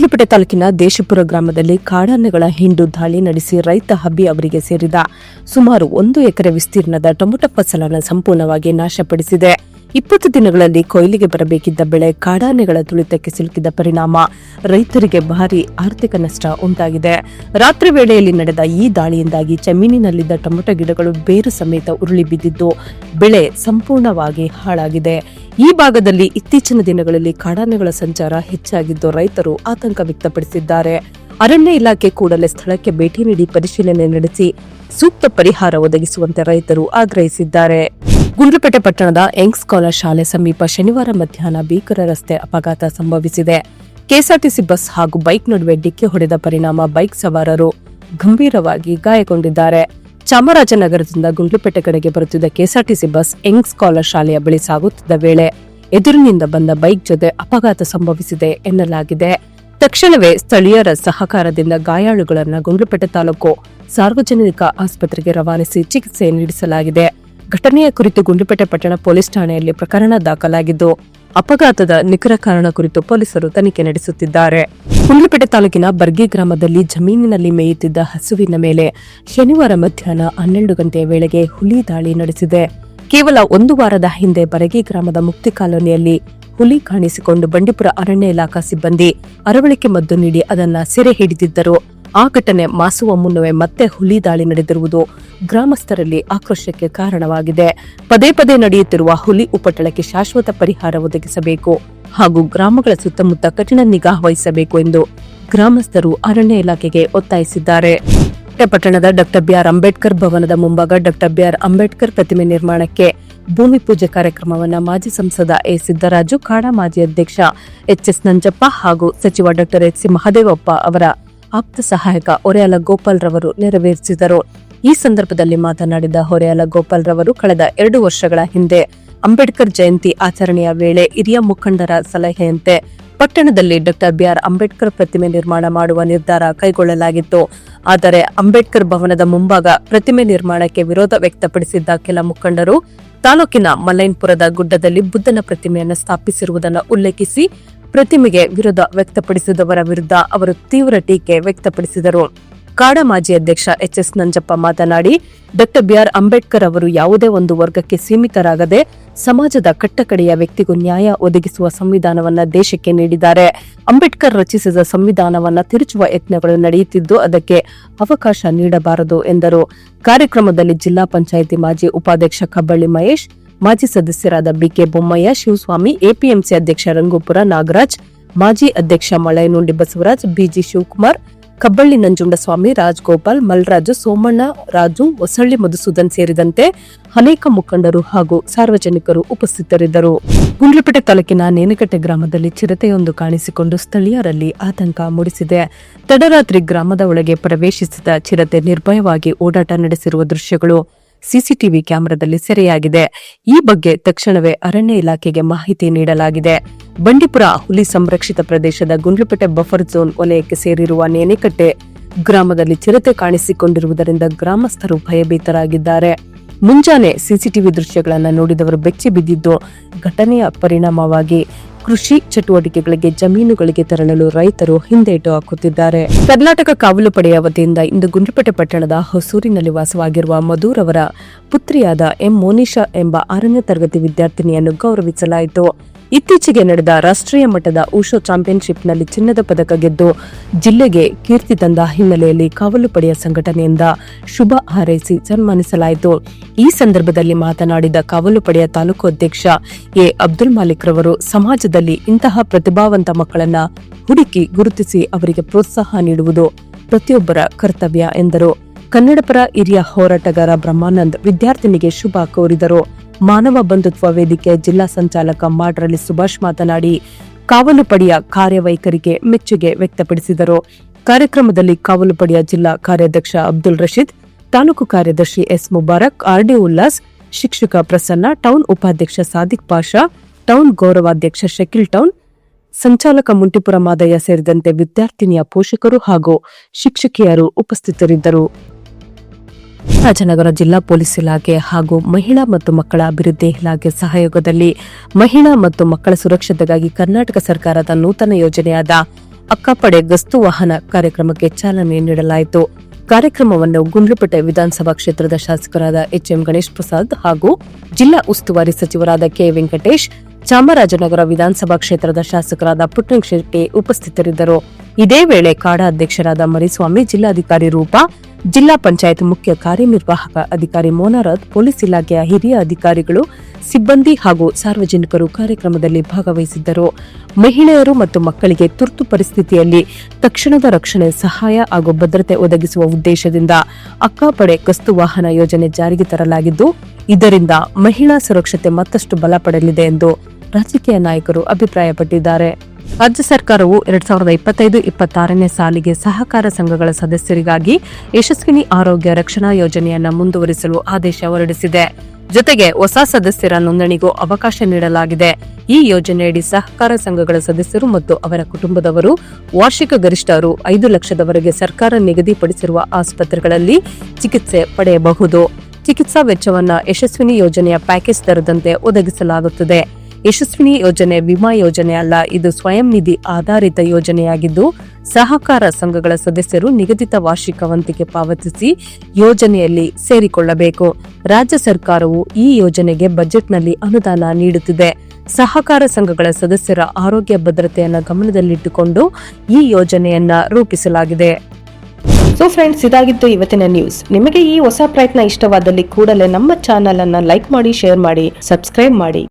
ಗುಂಡ್ಲುಪೇಟೆ ತಾಲೂಕಿನ ದೇಶಪುರ ಗ್ರಾಮದಲ್ಲಿ ಕಾಡಾನೆಗಳ ಹಿಂಡು ದಾಳಿ ನಡೆಸಿ ರೈತ ಹಬ್ಬಿ ಅವರಿಗೆ ಸೇರಿದ ಸುಮಾರು 1 ಎಕರೆ ವಿಸ್ತೀರ್ಣದ ಟೊಮೆಟೊ ಫಸಲನ್ನು ಸಂಪೂರ್ಣವಾಗಿ ನಾಶಪಡಿಸಿದೆ. 20 ದಿನಗಳಲ್ಲಿ ಕೊಯ್ಲಿಗೆ ಬರಬೇಕಿದ್ದ ಬೆಳೆ ಕಾಡಾನೆಗಳ ತುಳಿತಕ್ಕೆ ಸಿಲುಕಿದ ಪರಿಣಾಮ ರೈತರಿಗೆ ಭಾರೀ ಆರ್ಥಿಕ ನಷ್ಟ ಉಂಟಾಗಿದೆ. ರಾತ್ರಿ ವೇಳೆಯಲ್ಲಿ ನಡೆದ ಈ ದಾಳಿಯಿಂದಾಗಿ ಜಮೀನಿನಲ್ಲಿದ್ದ ಟೊಮೆಟೊ ಗಿಡಗಳು ಬೇರು ಸಮೇತ ಉರುಳಿ ಬಿದ್ದಿದ್ದು ಬೆಳೆ ಸಂಪೂರ್ಣವಾಗಿ ಹಾಳಾಗಿದೆ. ಈ ಭಾಗದಲ್ಲಿ ಇತ್ತೀಚಿನ ದಿನಗಳಲ್ಲಿ ಕಾಡಾನೆಗಳ ಸಂಚಾರ ಹೆಚ್ಚಾಗಿದ್ದು ರೈತರು ಆತಂಕ ವ್ಯಕ್ತಪಡಿಸಿದ್ದಾರೆ. ಅರಣ್ಯ ಇಲಾಖೆ ಕೂಡಲೇ ಸ್ಥಳಕ್ಕೆ ಭೇಟಿ ನೀಡಿ ಪರಿಶೀಲನೆ ನಡೆಸಿ ಸೂಕ್ತ ಪರಿಹಾರ ಒದಗಿಸುವಂತೆ ರೈತರು ಆಗ್ರಹಿಸಿದ್ದಾರೆ. ಗುಂಡ್ಲುಪೇಟೆ ಪಟ್ಟಣದ ಯಂಗ್ಸ್ ಕಾಲೇಜ್ ಶಾಲೆ ಸಮೀಪ ಶನಿವಾರ ಮಧ್ಯಾಹ್ನ ಭೀಕರ ರಸ್ತೆ ಅಪಘಾತ ಸಂಭವಿಸಿದೆ. ಕೆಎಸ್ಆರ್ಟಿಸಿ ಬಸ್ ಹಾಗೂ ಬೈಕ್ ನಡುವೆ ಡಿಕ್ಕಿ ಹೊಡೆದ ಪರಿಣಾಮ ಬೈಕ್ ಸವಾರರು ಗಂಭೀರವಾಗಿ ಗಾಯಗೊಂಡಿದ್ದಾರೆ. ಚಾಮರಾಜನಗರದಿಂದ ಗುಂಡ್ಲುಪೇಟೆ ಕಡೆಗೆ ಬರುತ್ತಿದ್ದ ಕೆಎಸ್ಆರ್ಟಿಸಿ ಬಸ್ ಯಂಗ್ಸ್ ಕಾಲೇಜ್ ಶಾಲೆಯ ಬಳಿ ಸಾಗುತ್ತಿದ್ದ ವೇಳೆ ಎದುರಿನಿಂದ ಬಂದ ಬೈಕ್ ಜೊತೆ ಅಪಘಾತ ಸಂಭವಿಸಿದೆ ಎನ್ನಲಾಗಿದೆ. ತಕ್ಷಣವೇ ಸ್ಥಳೀಯರ ಸಹಕಾರದಿಂದ ಗಾಯಾಳುಗಳನ್ನು ಗುಂಡ್ಲುಪೇಟೆ ತಾಲೂಕು ಸಾರ್ವಜನಿಕ ಆಸ್ಪತ್ರೆಗೆ ರವಾನಿಸಿ ಚಿಕಿತ್ಸೆ ನೀಡಿಸಲಾಗಿದೆ. ಘಟನೆಯ ಕುರಿತು ಗುಂಡ್ಲುಪೇಟೆ ಪಟ್ಟಣ ಪೊಲೀಸ್ ಠಾಣೆಯಲ್ಲಿ ಪ್ರಕರಣ ದಾಖಲಾಗಿದ್ದು ಅಪಘಾತದ ನಿಖರ ಕಾರಣ ಕುರಿತು ಪೊಲೀಸರು ತನಿಖೆ ನಡೆಸುತ್ತಿದ್ದಾರೆ. ಗುಂಡ್ಲುಪೇಟೆ ತಾಲೂಕಿನ ಬರ್ಗಿ ಗ್ರಾಮದಲ್ಲಿ ಜಮೀನಿನಲ್ಲಿ ಮೇಯುತ್ತಿದ್ದ ಹಸುವಿನ ಮೇಲೆ ಶನಿವಾರ ಮಧ್ಯಾಹ್ನ 12 ಗಂಟೆಯ ವೇಳೆಗೆ ಹುಲಿ ದಾಳಿ ನಡೆಸಿದೆ. ಕೇವಲ 1 ವಾರದ ಹಿಂದೆ ಬರಗಿ ಗ್ರಾಮದ ಮುಕ್ತಿ ಕಾಲೋನಿಯಲ್ಲಿ ಹುಲಿ ಕಾಣಿಸಿಕೊಂಡು ಬಂಡೀಪುರ ಅರಣ್ಯ ಇಲಾಖಾ ಸಿಬ್ಬಂದಿ ಅರವಳಿಕೆ ಮದ್ದು ನೀಡಿ ಅದನ್ನ ಸೆರೆ ಹಿಡಿದಿದ್ದರು. ಆ ಘಟನೆ ಮಾಸುವ ಮುನ್ನವೇ ಮತ್ತೆ ಹುಲಿ ದಾಳಿ ನಡೆದಿರುವುದು ಗ್ರಾಮಸ್ಥರಲ್ಲಿ ಆಕ್ರೋಶಕ್ಕೆ ಕಾರಣವಾಗಿದೆ. ಪದೇ ಪದೇ ನಡೆಯುತ್ತಿರುವ ಹುಲಿ ಉಪಟಳಕ್ಕೆ ಶಾಶ್ವತ ಪರಿಹಾರ ಒದಗಿಸಬೇಕು ಹಾಗೂ ಗ್ರಾಮಗಳ ಸುತ್ತಮುತ್ತ ಕಠಿಣ ನಿಗಾ ವಹಿಸಬೇಕು ಎಂದು ಗ್ರಾಮಸ್ಥರು ಅರಣ್ಯ ಇಲಾಖೆಗೆ ಒತ್ತಾಯಿಸಿದ್ದಾರೆ. ಪಟ್ಟಣದ ಡಾ ಬಿ.ಆರ್. ಅಂಬೇಡ್ಕರ್ ಭವನದ ಮುಂಭಾಗ ಡಾ ಬಿ.ಆರ್. ಅಂಬೇಡ್ಕರ್ ಪ್ರತಿಮೆ ನಿರ್ಮಾಣಕ್ಕೆ ಭೂಮಿ ಪೂಜೆ ಕಾರ್ಯಕ್ರಮವನ್ನು ಮಾಜಿ ಸಂಸದ ಎ. ಸಿದ್ದರಾಜು, ಕಾಡಾ ಮಾಜಿ ಅಧ್ಯಕ್ಷ ಎಚ್.ಎಸ್. ನಂಜಪ್ಪ ಹಾಗೂ ಸಚಿವ ಡಾ ಎಚ್.ಸಿ. ಮಹದೇವಪ್ಪ ಅವರ ಆಪ್ತ ಸಹಾಯಕ ಹೊರೆಯಾಲ ಗೋಪಾಲ್ ರವರು ನೆರವೇರಿಸಿದರು. ಈ ಸಂದರ್ಭದಲ್ಲಿ ಮಾತನಾಡಿದ ಹೊರೆಯಾಲ ಗೋಪಾಲ್ ರವರು ಕಳೆದ 2 ವರ್ಷಗಳ ಹಿಂದೆ ಅಂಬೇಡ್ಕರ್ ಜಯಂತಿ ಆಚರಣೆಯ ವೇಳೆ ಹಿರಿಯ ಮುಖಂಡರ ಸಲಹೆಯಂತೆ ಪಟ್ಟಣದಲ್ಲಿ ಡಾ ಬಿ.ಆರ್. ಅಂಬೇಡ್ಕರ್ ಪ್ರತಿಮೆ ನಿರ್ಮಾಣ ಮಾಡುವ ನಿರ್ಧಾರ ಕೈಗೊಳ್ಳಲಾಗಿತ್ತು. ಆದರೆ ಅಂಬೇಡ್ಕರ್ ಭವನದ ಮುಂಭಾಗ ಪ್ರತಿಮೆ ನಿರ್ಮಾಣಕ್ಕೆ ವಿರೋಧ ವ್ಯಕ್ತಪಡಿಸಿದ್ದ ಕೆಲ ಮುಖಂಡರು ತಾಲೂಕಿನ ಮಲ್ಲೈನ್ಪುರದ ಗುಡ್ಡದಲ್ಲಿ ಬುದ್ಧನ ಪ್ರತಿಮೆಯನ್ನು ಸ್ಥಾಪಿಸಿರುವುದನ್ನು ಉಲ್ಲೇಖಿಸಿ ಪ್ರತಿಮೆಗೆ ವಿರೋಧ ವ್ಯಕ್ತಪಡಿಸಿದವರ ವಿರುದ್ಧ ಅವರು ತೀವ್ರ ಟೀಕೆ ವ್ಯಕ್ತಪಡಿಸಿದರು. ಕಾಡಾ ಮಾಜಿ ಅಧ್ಯಕ್ಷ ಎಚ್.ಎಸ್. ನಂಜಪ್ಪ ಮಾತನಾಡಿ, ಡಾ ಬಿ.ಆರ್. ಅಂಬೇಡ್ಕರ್ ಅವರು ಯಾವುದೇ ಒಂದು ವರ್ಗಕ್ಕೆ ಸೀಮಿತರಾಗದೆ ಸಮಾಜದ ಕಟ್ಟಕಡೆಯ ವ್ಯಕ್ತಿಗೂ ನ್ಯಾಯ ಒದಗಿಸುವ ಸಂವಿಧಾನವನ್ನ ದೇಶಕ್ಕೆ ನೀಡಿದ್ದಾರೆ. ಅಂಬೇಡ್ಕರ್ ರಚಿಸಿದ ಸಂವಿಧಾನವನ್ನ ತಿರುಚುವ ಯತ್ನಗಳು ನಡೆಯುತ್ತಿದ್ದು ಅದಕ್ಕೆ ಅವಕಾಶ ನೀಡಬಾರದು ಎಂದರು. ಕಾರ್ಯಕ್ರಮದಲ್ಲಿ ಜಿಲ್ಲಾ ಪಂಚಾಯಿತಿ ಮಾಜಿ ಉಪಾಧ್ಯಕ್ಷ ಕಬ್ಬಳ್ಳಿ ಮಹೇಶ್, ಮಾಜಿ ಸದಸ್ಯರಾದ ಬಿಕೆ ಬೊಮ್ಮಯ್ಯ, ಶಿವಸ್ವಾಮಿ, ಎಪಿಎಂಸಿ ಅಧ್ಯಕ್ಷ ರಂಗೂಪುರ ನಾಗರಾಜ್, ಮಾಜಿ ಅಧ್ಯಕ್ಷ ಮಳೈನುಂಡಿ ಬಸವರಾಜ್, ಬಿಜಿ ಶಿವಕುಮಾರ್, ಕಬ್ಬಳ್ಳಿ ನಂಜುಂಡಸ್ವಾಮಿ, ರಾಜ್ಗೋಪಾಲ್, ಮಲ್ರಾಜು, ಸೋಮಣ್ಣ, ರಾಜು, ಹೊಸಳ್ಳಿ ಮಧುಸೂದನ್ ಸೇರಿದಂತೆ ಅನೇಕ ಮುಖಂಡರು ಹಾಗೂ ಸಾರ್ವಜನಿಕರು ಉಪಸ್ಥಿತರಿದ್ದರು. ಗುಂಡ್ಲುಪೇಟೆ ತಾಲೂಕಿನ ನೇನಕಟ್ಟೆ ಗ್ರಾಮದಲ್ಲಿ ಚಿರತೆಯೊಂದು ಕಾಣಿಸಿಕೊಂಡು ಸ್ಥಳೀಯರಲ್ಲಿ ಆತಂಕ ಮೂಡಿಸಿದೆ. ತಡರಾತ್ರಿ ಗ್ರಾಮದ ಒಳಗೆ ಪ್ರವೇಶಿಸಿದ ಚಿರತೆ ನಿರ್ಭಯವಾಗಿ ಓಡಾಟ ನಡೆಸಿರುವ ದೃಶ್ಯಗಳು ಸಿಸಿಟಿವಿ ಕ್ಯಾಮೆರಾದಲ್ಲಿ ಸೆರೆಯಾಗಿದೆ. ಈ ಬಗ್ಗೆ ತಕ್ಷಣವೇ ಅರಣ್ಯ ಇಲಾಖೆಗೆ ಮಾಹಿತಿ ನೀಡಲಾಗಿದೆ. ಬಂಡೀಪುರ ಹುಲಿ ಸಂರಕ್ಷಿತ ಪ್ರದೇಶದ ಗುಂಡ್ಲುಪೇಟೆ ಬಫರ್ ಝೋನ್ ವಲಯಕ್ಕೆ ಸೇರಿರುವ ನೇನೆಕಟ್ಟೆ ಗ್ರಾಮದಲ್ಲಿ ಚಿರತೆ ಕಾಣಿಸಿಕೊಂಡಿರುವುದರಿಂದ ಗ್ರಾಮಸ್ಥರು ಭಯಭೀತರಾಗಿದ್ದಾರೆ. ಮುಂಜಾನೆ ಸಿಸಿಟಿವಿ ದೃಶ್ಯಗಳನ್ನು ನೋಡಿದವರು ಬೆಚ್ಚಿ ಬಿದ್ದಿದ್ದು ಘಟನೆಯ ಪರಿಣಾಮವಾಗಿ ಕೃಷಿ ಚಟುವಟಿಕೆಗಳಿಗೆ ಜಮೀನುಗಳಿಗೆ ತೆರಳಲು ರೈತರು ಹಿಂದೇಟು ಹಾಕುತ್ತಿದ್ದಾರೆ. ಕರ್ನಾಟಕ ಕಾವಲು ಪಡೆಯ ವತಿಯಿಂದ ಇಂದು ಗುಂಡ್ಲುಪೇಟೆ ಪಟ್ಟಣದ ಹೊಸೂರಿನಲ್ಲಿ ವಾಸವಾಗಿರುವ ಮಧುರವರ ಪುತ್ರಿಯಾದ ಎಂ ಮೋನಿಶಾ ಎಂಬ 6ನೇ ತರಗತಿ ವಿದ್ಯಾರ್ಥಿನಿಯನ್ನು ಗೌರವಿಸಲಾಯಿತು. ಇತ್ತೀಚೆಗೆ ನಡೆದ ರಾಷ್ಟ್ರೀಯ ಮಟ್ಟದ ಊಶೋ ಚಾಂಪಿಯನ್ಶಿಪ್ನಲ್ಲಿ ಚಿನ್ನದ ಪದಕ ಗೆದ್ದು ಜಿಲ್ಲೆಗೆ ಕೀರ್ತಿ ತಂದ ಹಿನ್ನೆಲೆಯಲ್ಲಿ ಕಾವಲು ಪಡೆಯ ಸಂಘಟನೆಯಿಂದ ಶುಭ ಹಾರೈಸಿ ಸನ್ಮಾನಿಸಲಾಯಿತು. ಈ ಸಂದರ್ಭದಲ್ಲಿ ಮಾತನಾಡಿದ ಕಾವಲು ಪಡೆಯ ತಾಲೂಕು ಅಧ್ಯಕ್ಷ ಎ. ಅಬ್ದುಲ್ ಮಾಲಿಕ್ ರವರು ಸಮಾಜದಲ್ಲಿ ಇಂತಹ ಪ್ರತಿಭಾವಂತ ಮಕ್ಕಳನ್ನ ಹುಡುಕಿ ಗುರುತಿಸಿ ಅವರಿಗೆ ಪ್ರೋತ್ಸಾಹ ನೀಡುವುದು ಪ್ರತಿಯೊಬ್ಬರ ಕರ್ತವ್ಯ ಎಂದರು. ಕನ್ನಡಪರ ಹಿರಿಯ ಹೋರಾಟಗಾರ ಬ್ರಹ್ಮಾನಂದ್ ವಿದ್ಯಾರ್ಥಿನಿಗೆ ಶುಭ ಕೋರಿದರು. ಮಾನವ ಬಂಧುತ್ವ ವೇದಿಕೆ ಜಿಲ್ಲಾ ಸಂಚಾಲಕ ಮಾಡ್ರಳ್ಳಿ ಸುಭಾಷ್ ಮಾತನಾಡಿ ಕಾವಲು ಪಡೆಯ ಕಾರ್ಯವೈಖರಿಗೆ ಮೆಚ್ಚುಗೆ ವ್ಯಕ್ತಪಡಿಸಿದರು. ಕಾರ್ಯಕ್ರಮದಲ್ಲಿ ಕಾವಲು ಪಡೆಯ ಜಿಲ್ಲಾ ಕಾರ್ಯಾಧ್ಯಕ್ಷ ಅಬ್ದುಲ್ ರಶೀದ್, ತಾಲೂಕು ಕಾರ್ಯದರ್ಶಿ ಎಸ್ ಮುಬಾರಕ್, ಆರ್ಡಿ ಉಲ್ಲಾಸ್, ಶಿಕ್ಷಕ ಪ್ರಸನ್ನ, ಟೌನ್ ಉಪಾಧ್ಯಕ್ಷ ಸಾದಿಕ್ ಪಾಷಾ, ಟೌನ್ ಗೌರವಾಧ್ಯಕ್ಷ ಶಕೀಲ್ ಟೌನ್, ಸಂಚಾಲಕ ಮುಂಟಿಪುರ ಮಾದಯ್ಯ ಸೇರಿದಂತೆ ವಿದ್ಯಾರ್ಥಿನಿಯ ಪೋಷಕರು ಹಾಗೂ ಶಿಕ್ಷಕಿಯರು ಉಪಸ್ಥಿತರಿದ್ದರು. ರಾಜನಗರ ಜಿಲ್ಲಾ ಪೊಲೀಸ್ ಇಲಾಖೆ ಹಾಗೂ ಮಹಿಳಾ ಮತ್ತು ಮಕ್ಕಳ ಅಭಿವೃದ್ಧಿ ಇಲಾಖೆ ಸಹಯೋಗದಲ್ಲಿ ಮಹಿಳಾ ಮತ್ತು ಮಕ್ಕಳ ಸುರಕ್ಷತೆಗಾಗಿ ಕರ್ನಾಟಕ ಸರ್ಕಾರದ ನೂತನ ಯೋಜನೆಯಾದ ಅಕ್ಕಪಡೆ ಗಸ್ತು ವಾಹನ ಕಾರ್ಯಕ್ರಮಕ್ಕೆ ಚಾಲನೆ ನೀಡಲಾಯಿತು. ಕಾರ್ಯಕ್ರಮವನ್ನು ಗುಂಡ್ಲುಪೇಟೆ ವಿಧಾನಸಭಾ ಕ್ಷೇತ್ರದ ಶಾಸಕರಾದ ಎಚ್ಎಂ ಗಣೇಶ್ ಪ್ರಸಾದ್ ಹಾಗೂ ಜಿಲ್ಲಾ ಉಸ್ತುವಾರಿ ಸಚಿವರಾದ ಕೆ ವೆಂಕಟೇಶ್, ಚಾಮರಾಜನಗರ ವಿಧಾನಸಭಾ ಕ್ಷೇತ್ರದ ಶಾಸಕರಾದ ಪುಟ್ಟರಂಗ ಶೆಟ್ಟಿ ಉಪಸ್ಥಿತರಿದ್ದರು. ಇದೇ ವೇಳೆ ಕಾಡಾ ಅಧ್ಯಕ್ಷರಾದ ಮರಿಸ್ವಾಮಿ, ಜಿಲ್ಲಾಧಿಕಾರಿ ರೂಪಾ, ಜಿಲ್ಲಾ ಪಂಚಾಯತ್ ಮುಖ್ಯ ಕಾರ್ಯನಿರ್ವಾಹಕ ಅಧಿಕಾರಿ ಮೋನಾರತ್, ಪೊಲೀಸ್ ಇಲಾಖೆಯ ಹಿರಿಯ ಅಧಿಕಾರಿಗಳು, ಸಿಬ್ಬಂದಿ ಹಾಗೂ ಸಾರ್ವಜನಿಕರು ಕಾರ್ಯಕ್ರಮದಲ್ಲಿ ಭಾಗವಹಿಸಿದ್ದರು. ಮಹಿಳೆಯರು ಮತ್ತು ಮಕ್ಕಳಿಗೆ ತುರ್ತು ಪರಿಸ್ಥಿತಿಯಲ್ಲಿ ತಕ್ಷಣದ ರಕ್ಷಣೆ, ಸಹಾಯ ಹಾಗೂ ಭದ್ರತೆ ಒದಗಿಸುವ ಉದ್ದೇಶದಿಂದ ಅಕ್ಕಪಡೆ ಗಸ್ತು ವಾಹನ ಯೋಜನೆ ಜಾರಿಗೆ ತರಲಾಗಿದ್ದು, ಇದರಿಂದ ಮಹಿಳಾ ಸುರಕ್ಷತೆ ಮತ್ತಷ್ಟು ಬಲಪಡಲಿದೆ ಎಂದು ರಾಜಕೀಯ ನಾಯಕರು ಅಭಿಪ್ರಾಯಪಟ್ಟಿದ್ದಾರೆ. ರಾಜ್ಯ ಸರ್ಕಾರವು 2025-26ನೇ ಸಾಲಿಗೆ ಸಹಕಾರ ಸಂಘಗಳ ಸದಸ್ಯರಿಗಾಗಿ ಯಶಸ್ವಿನಿ ಆರೋಗ್ಯ ರಕ್ಷಣಾ ಯೋಜನೆಯನ್ನು ಮುಂದುವರಿಸಲು ಆದೇಶ ಹೊರಡಿಸಿದೆ. ಜೊತೆಗೆ ಹೊಸ ಸದಸ್ಯರ ನೋಂದಣಿಗೂ ಅವಕಾಶ ನೀಡಲಾಗಿದೆ. ಈ ಯೋಜನೆಯಡಿ ಸಹಕಾರ ಸಂಘಗಳ ಸದಸ್ಯರು ಮತ್ತು ಅವರ ಕುಟುಂಬದವರು ವಾರ್ಷಿಕ ಗರಿಷ್ಠ ರು 5 ಲಕ್ಷದವರೆಗೆ ಸರ್ಕಾರ ನಿಗದಿಪಡಿಸಿರುವ ಆಸ್ಪತ್ರೆಗಳಲ್ಲಿ ಚಿಕಿತ್ಸೆ ಪಡೆಯಬಹುದು. ಚಿಕಿತ್ಸಾ ವೆಚ್ಚವನ್ನು ಯಶಸ್ವಿನಿ ಯೋಜನೆಯ ಪ್ಯಾಕೇಜ್ ದರದಂತೆ ಒದಗಿಸಲಾಗುತ್ತದೆ. ಯಶಸ್ವಿನಿ ಯೋಜನೆ ವಿಮಾ ಯೋಜನೆ ಅಲ್ಲ, ಇದು ಸ್ವಯಂ ನಿಧಿ ಆಧಾರಿತ ಯೋಜನೆಯಾಗಿದ್ದು, ಸಹಕಾರ ಸಂಘಗಳ ಸದಸ್ಯರು ನಿಗದಿತ ವಾರ್ಷಿಕ ವಂತಿಗೆ ಪಾವತಿಸಿ ಯೋಜನೆಯಲ್ಲಿ ಸೇರಿಕೊಳ್ಳಬೇಕು. ರಾಜ್ಯ ಸರ್ಕಾರವು ಈ ಯೋಜನೆಗೆ ಬಜೆಟ್ನಲ್ಲಿ ಅನುದಾನ ನೀಡುತ್ತಿದೆ. ಸಹಕಾರ ಸಂಘಗಳ ಸದಸ್ಯರ ಆರೋಗ್ಯ ಭದ್ರತೆಯನ್ನು ಗಮನದಲ್ಲಿಟ್ಟುಕೊಂಡು ಈ ಯೋಜನೆಯನ್ನ ರೂಪಿಸಲಾಗಿದೆ. ಸೊ ಫ್ರೆಂಡ್ಸ್, ಇದಾಗಿತ್ತು ಇವತ್ತಿನ ನ್ಯೂಸ್. ನಿಮಗೆ ಈ ಹೊಸ ಪ್ರಯತ್ನ ಇಷ್ಟವಾದಲ್ಲಿ ಕೂಡಲೇ ನಮ್ಮ ಚಾನೆಲ್ ಅನ್ನು ಲೈಕ್ ಮಾಡಿ, ಶೇರ್ ಮಾಡಿ, ಸಬ್ಸ್ಕ್ರೈಬ್ ಮಾಡಿ.